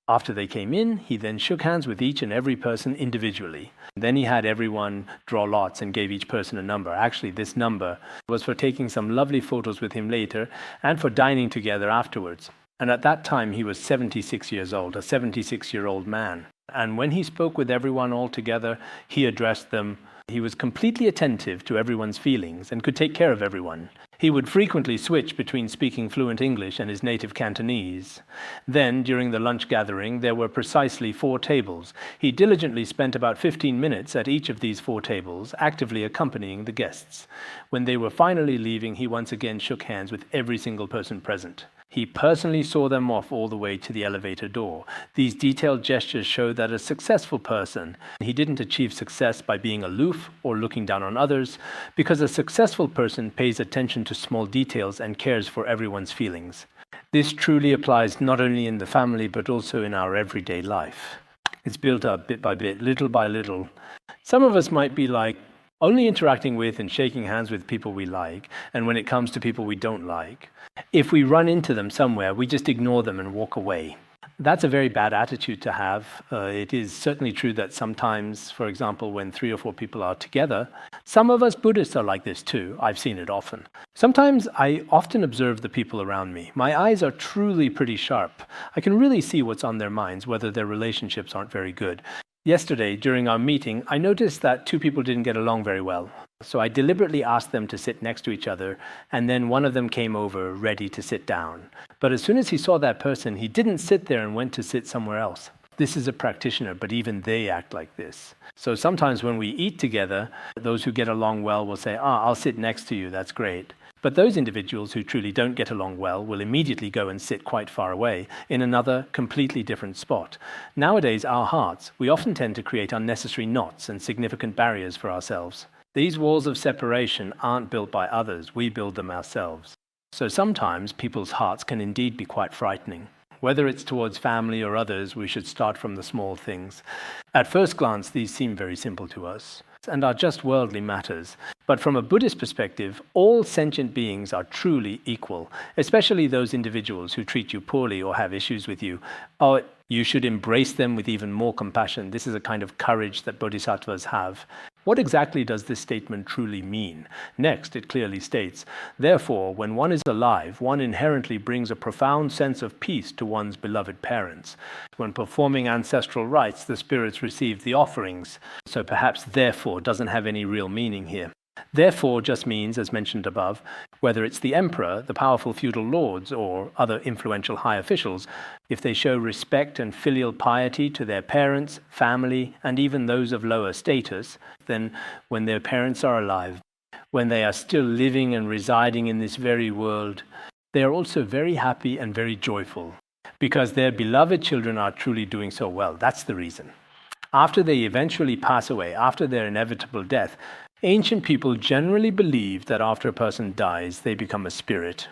After they came in, he then shook hands with each and every person individually. Then he had everyone draw lots and gave each person a number. Actually, this number was for taking some lovely photos with him later and for dining together afterwards. And at that time, he was 76 years old, a 76-year-old man. And when he spoke with everyone all together, he addressed them. He was completely attentive to everyone's feelings and could take care of everyone. He would frequently switch between speaking fluent English and his native Cantonese. Then, during the lunch gathering, there were precisely 4 tables. He diligently spent about 15 minutes at each of these 4 tables, actively accompanying the guests. When they were finally leaving, he once again shook hands with every single person present. He personally saw them off all the way to the elevator door. These detailed gestures show that a successful person, he didn't achieve success by being aloof or looking down on others, because a successful person pays attention to small details and cares for everyone's feelings. This truly applies not only in the family, but also in our everyday life. It's built up bit by bit, little by little. Some of us might be like, only interacting with and shaking hands with people we like, and when it comes to people we don't like, if we run into them somewhere, we just ignore them and walk away. That's a very bad attitude to have. It is certainly true that sometimes, for example, when 3 or 4 people are together, some of us Buddhists are like this too. I've seen it often. Sometimes I often observe the people around me. My eyes are truly pretty sharp. I can really see what's on their minds, whether their relationships aren't very good. Yesterday, during our meeting, I noticed that 2 people didn't get along very well. So I deliberately asked them to sit next to each other, and then one of them came over, ready to sit down. But as soon as he saw that person, he didn't sit there and went to sit somewhere else. This is a practitioner, but even they act like this. So sometimes when we eat together, those who get along well will say, I'll sit next to you, that's great. But those individuals who truly don't get along well will immediately go and sit quite far away in another completely different spot. Nowadays, our hearts, we often tend to create unnecessary knots and significant barriers for ourselves. These walls of separation aren't built by others, we build them ourselves. So sometimes people's hearts can indeed be quite frightening. Whether it's towards family or others, we should start from the small things. At first glance, these seem very simple to us and are just worldly matters. But from a Buddhist perspective, all sentient beings are truly equal, especially those individuals who treat you poorly or have issues with you. You should embrace them with even more compassion. This is a kind of courage that bodhisattvas have. What exactly does this statement truly mean? Next, it clearly states, therefore, when one is alive, one inherently brings a profound sense of peace to one's beloved parents. When performing ancestral rites, the spirits receive the offerings. So perhaps therefore doesn't have any real meaning here. Therefore just means, as mentioned above, whether it's the emperor, the powerful feudal lords, or other influential high officials, if they show respect and filial piety to their parents, family, and even those of lower status, then when their parents are alive, when they are still living and residing in this very world, they are also very happy and very joyful, because their beloved children are truly doing so well. That's the reason. After they eventually pass away, after their inevitable death, ancient people generally believe that after a person dies, they become a spirit.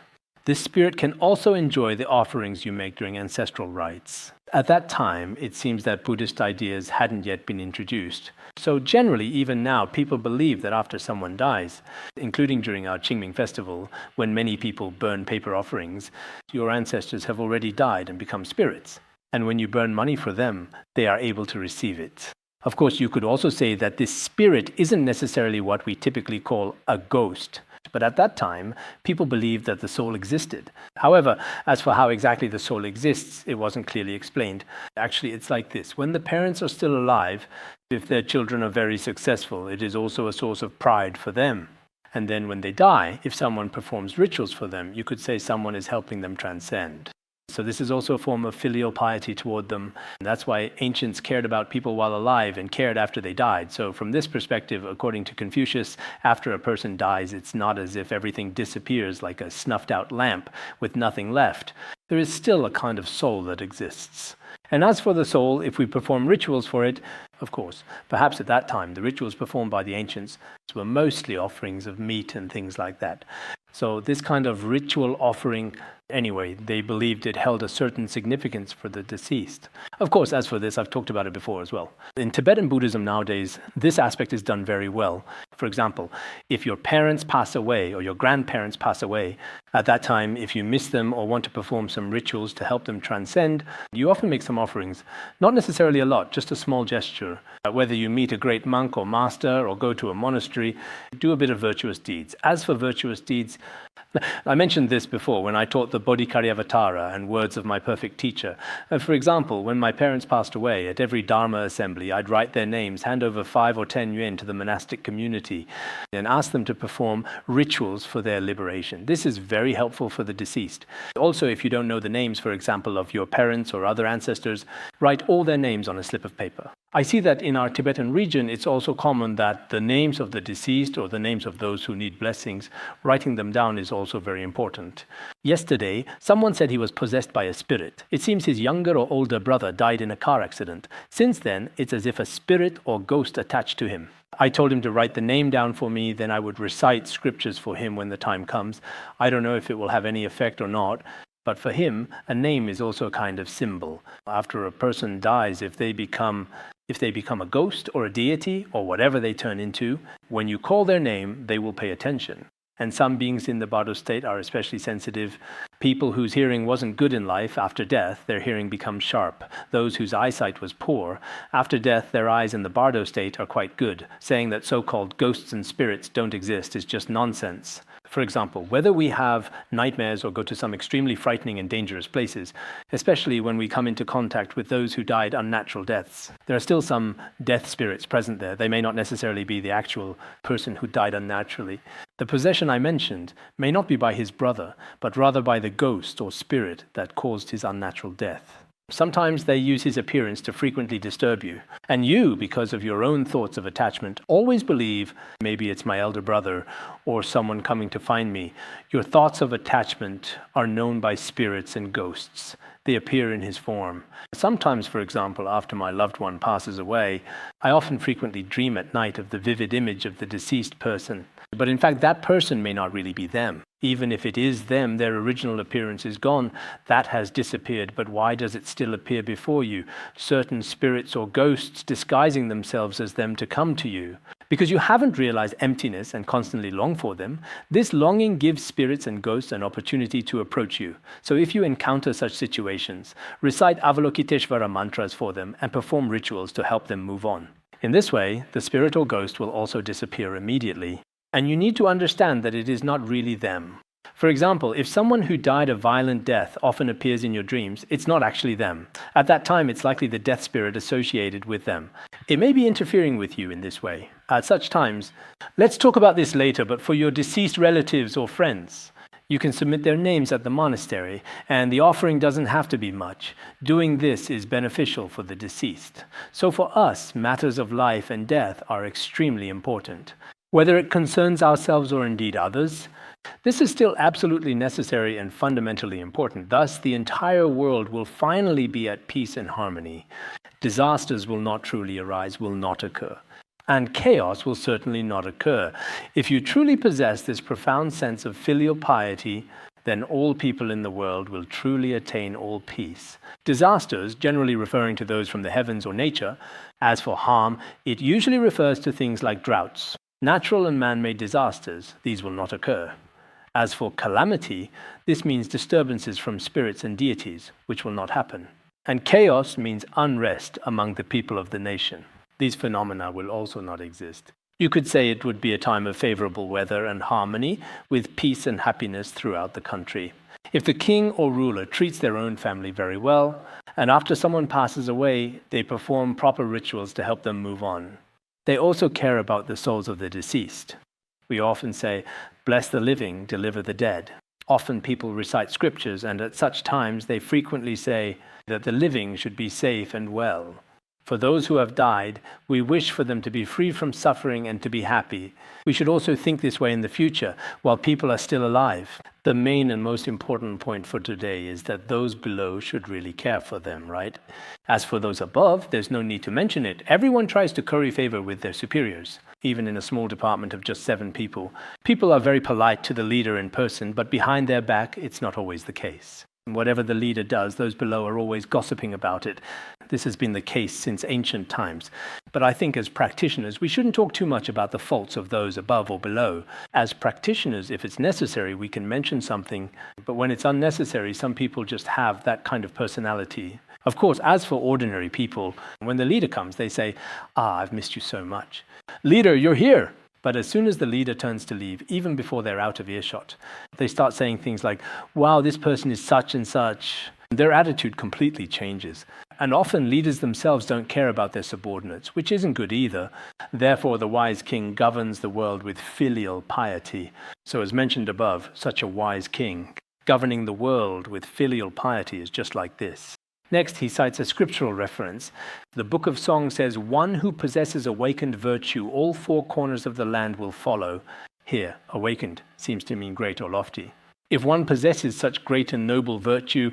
This spirit can also enjoy the offerings you make during ancestral rites. At that time, it seems that Buddhist ideas hadn't yet been introduced. So generally, even now, people believe that after someone dies, including during our Qingming festival, when many people burn paper offerings, your ancestors have already died and become spirits. And when you burn money for them, they are able to receive it. Of course, you could also say that this spirit isn't necessarily what we typically call a ghost. But at that time, people believed that the soul existed. However, as for how exactly the soul exists, it wasn't clearly explained. Actually, it's like this. When the parents are still alive, if their children are very successful, it is also a source of pride for them. And then when they die, if someone performs rituals for them, you could say someone is helping them transcend. So this is also a form of filial piety toward them. And that's why ancients cared about people while alive and cared after they died. So from this perspective, according to Confucius, after a person dies, it's not as if everything disappears like a snuffed out lamp with nothing left. There is still a kind of soul that exists. And as for the soul, if we perform rituals for it, of course, perhaps at that time, the rituals performed by the ancients were mostly offerings of meat and things like that. So this kind of ritual offering, anyway, they believed it held a certain significance for the deceased. Of course, as for this, I've talked about it before as well. In Tibetan Buddhism nowadays, this aspect is done very well. For example, if your parents pass away or your grandparents pass away, at that time, if you miss them or want to perform some rituals to help them transcend, you often make some offerings. Not necessarily a lot, just a small gesture. Whether you meet a great monk or master or go to a monastery, do a bit of virtuous deeds. As for virtuous deeds, I mentioned this before when I taught the Bodhicariavatara and words of my perfect teacher. For example, when my parents passed away, at every Dharma assembly, I'd write their names, hand over 5 or 10 yuan to the monastic community, and ask them to perform rituals for their liberation. This is very helpful for the deceased. Also, if you don't know the names, for example, of your parents or other ancestors, write all their names on a slip of paper. I see that in our Tibetan region, it's also common that the names of the deceased or the names of those who need blessings, writing them down is also very important. Yesterday, someone said he was possessed by a spirit. It seems his younger or older brother died in a car accident. Since then, it's as if a spirit or ghost attached to him. I told him to write the name down for me, then I would recite scriptures for him when the time comes. I don't know if it will have any effect or not. But for him, a name is also a kind of symbol. After a person dies, if they become a ghost or a deity or whatever they turn into, when you call their name, they will pay attention. And some beings in the Bardo state are especially sensitive. People whose hearing wasn't good in life, after death, their hearing becomes sharp. Those whose eyesight was poor, after death, their eyes in the Bardo state are quite good. Saying that so-called ghosts and spirits don't exist is just nonsense. For example, whether we have nightmares or go to some extremely frightening and dangerous places, especially when we come into contact with those who died unnatural deaths, there are still some death spirits present there. They may not necessarily be the actual person who died unnaturally. The possession I mentioned may not be by his brother, but rather by the ghost or spirit that caused his unnatural death. Sometimes they use his appearance to frequently disturb you. And you, because of your own thoughts of attachment, always believe, maybe it's my elder brother or someone coming to find me. Your thoughts of attachment are known by spirits and ghosts. They appear in his form. Sometimes, for example, after my loved one passes away, I often frequently dream at night of the vivid image of the deceased person. But in fact, that person may not really be them. Even if it is them, their original appearance is gone. That has disappeared, but why does it still appear before you? Certain spirits or ghosts disguising themselves as them to come to you. Because you haven't realized emptiness and constantly long for them, this longing gives spirits and ghosts an opportunity to approach you. So if you encounter such situations, recite Avalokiteshvara mantras for them and perform rituals to help them move on. In this way, the spirit or ghost will also disappear immediately. And you need to understand that it is not really them. For example, if someone who died a violent death often appears in your dreams, it's not actually them. At that time, it's likely the death spirit associated with them. It may be interfering with you in this way. At such times, let's talk about this later, but for your deceased relatives or friends, you can submit their names at the monastery, and the offering doesn't have to be much. Doing this is beneficial for the deceased. So for us, matters of life and death are extremely important. Whether it concerns ourselves or indeed others, this is still absolutely necessary and fundamentally important. Thus, the entire world will finally be at peace and harmony. Disasters will not truly arise, will not occur. And chaos will certainly not occur. If you truly possess this profound sense of filial piety, then all people in the world will truly attain all peace. Disasters, generally referring to those from the heavens or nature. As for harm, it usually refers to things like droughts. Natural and man-made disasters, these will not occur. As for calamity, this means disturbances from spirits and deities, which will not happen. And chaos means unrest among the people of the nation. These phenomena will also not exist. You could say it would be a time of favorable weather and harmony, with peace and happiness throughout the country. If the king or ruler treats their own family very well, and after someone passes away, they perform proper rituals to help them move on. They also care about the souls of the deceased. We often say, "Bless the living, deliver the dead." Often people recite scriptures, and at such times they frequently say that the living should be safe and well. For those who have died, we wish for them to be free from suffering and to be happy. We should also think this way in the future, while people are still alive. The main and most important point for today is that those below should really care for them, right? As for those above, there's no need to mention it. Everyone tries to curry favor with their superiors. Even in a small department of just 7 people. People are very polite to the leader in person, but behind their back, it's not always the case. Whatever the leader does, those below are always gossiping about it. This has been the case since ancient times. But I think as practitioners, we shouldn't talk too much about the faults of those above or below. As practitioners, if it's necessary, we can mention something. But when it's unnecessary, some people just have that kind of personality. Of course, as for ordinary people, when the leader comes, they say, "I've missed you so much. Leader, you're here." But as soon as the leader turns to leave, even before they're out of earshot, they start saying things like, "Wow, this person is such and such." Their attitude completely changes. And often leaders themselves don't care about their subordinates, which isn't good either. Therefore, the wise king governs the world with filial piety. So as mentioned above, such a wise king governing the world with filial piety is just like this. Next, he cites a scriptural reference. The Book of Song says, "One who possesses awakened virtue, all 4 corners of the land will follow." Here, awakened seems to mean great or lofty. If one possesses such great and noble virtue,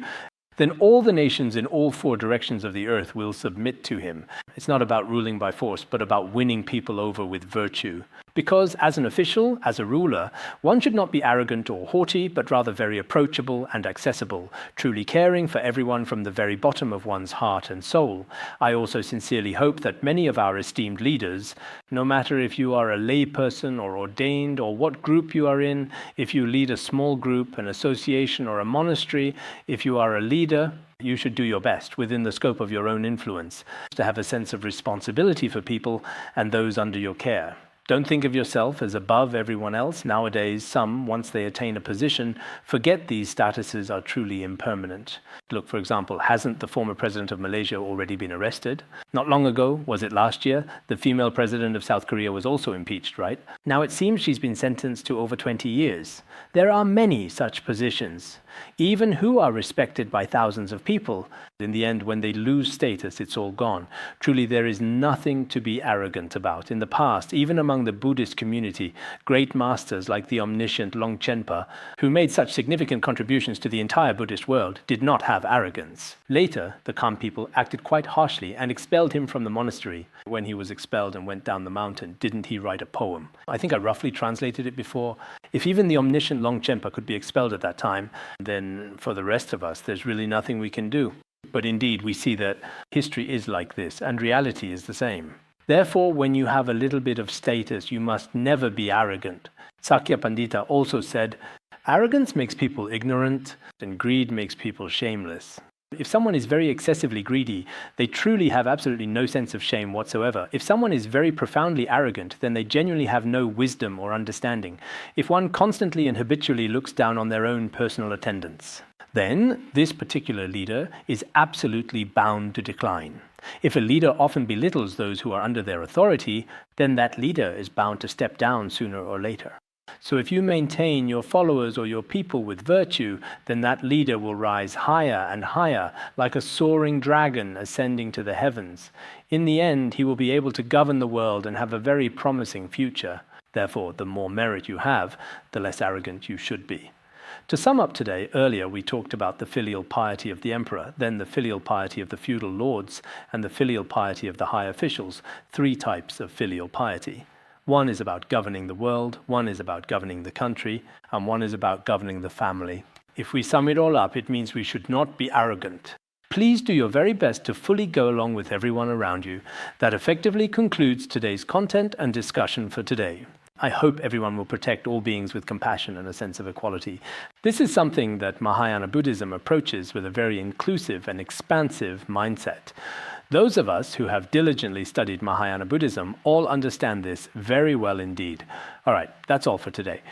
then all the nations in all 4 directions of the earth will submit to him. It's not about ruling by force, but about winning people over with virtue. Because as an official, as a ruler, one should not be arrogant or haughty, but rather very approachable and accessible, truly caring for everyone from the very bottom of one's heart and soul. I also sincerely hope that many of our esteemed leaders, no matter if you are a lay person or ordained or what group you are in, if you lead a small group, an association or a monastery, if you are a leader, you should do your best within the scope of your own influence to have a sense of responsibility for people and those under your care. Don't think of yourself as above everyone else. Nowadays, some, once they attain a position, forget these statuses are truly impermanent. Look, for example, hasn't the former president of Malaysia already been arrested? Not long ago, was it last year, the female president of South Korea was also impeached, right? Now it seems she's been sentenced to over 20 years. There are many such positions, even who are respected by thousands of people. In the end, when they lose status, it's all gone. Truly, there is nothing to be arrogant about. In the past, even among the Buddhist community, great masters like the omniscient Khenpo, who made such significant contributions to the entire Buddhist world, did not have arrogance. Later, the Khem people acted quite harshly and expelled him from the monastery. When he was expelled and went down the mountain, didn't he write a poem? I think I roughly translated it before. If even the omniscient Khenpo could be expelled at that time, then for the rest of us, there's really nothing we can do. But indeed, we see that history is like this, and reality is the same. Therefore, when you have a little bit of status, you must never be arrogant. Sakya Pandita also said, "Arrogance makes people ignorant, and greed makes people shameless." If someone is very excessively greedy, they truly have absolutely no sense of shame whatsoever. If someone is very profoundly arrogant, then they genuinely have no wisdom or understanding. If one constantly and habitually looks down on their own personal attendance, then this particular leader is absolutely bound to decline. If a leader often belittles those who are under their authority, then that leader is bound to step down sooner or later. So if you maintain your followers or your people with virtue, then that leader will rise higher and higher, like a soaring dragon ascending to the heavens. In the end, he will be able to govern the world and have a very promising future. Therefore, the more merit you have, the less arrogant you should be. To sum up today, earlier we talked about the filial piety of the emperor, then the filial piety of the feudal lords, and the filial piety of the high officials, 3 types of filial piety. One is about governing the world, one is about governing the country, and one is about governing the family. If we sum it all up, it means we should not be arrogant. Please do your very best to fully go along with everyone around you. That effectively concludes today's content and discussion for today. I hope everyone will protect all beings with compassion and a sense of equality. This is something that Mahayana Buddhism approaches with a very inclusive and expansive mindset. Those of us who have diligently studied Mahayana Buddhism all understand this very well indeed. All right, that's all for today.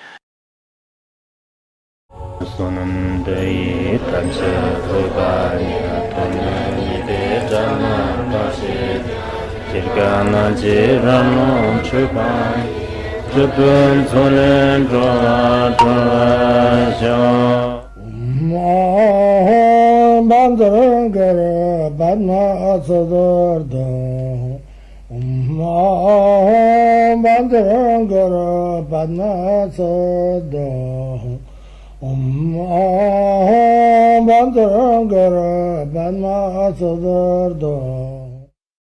Om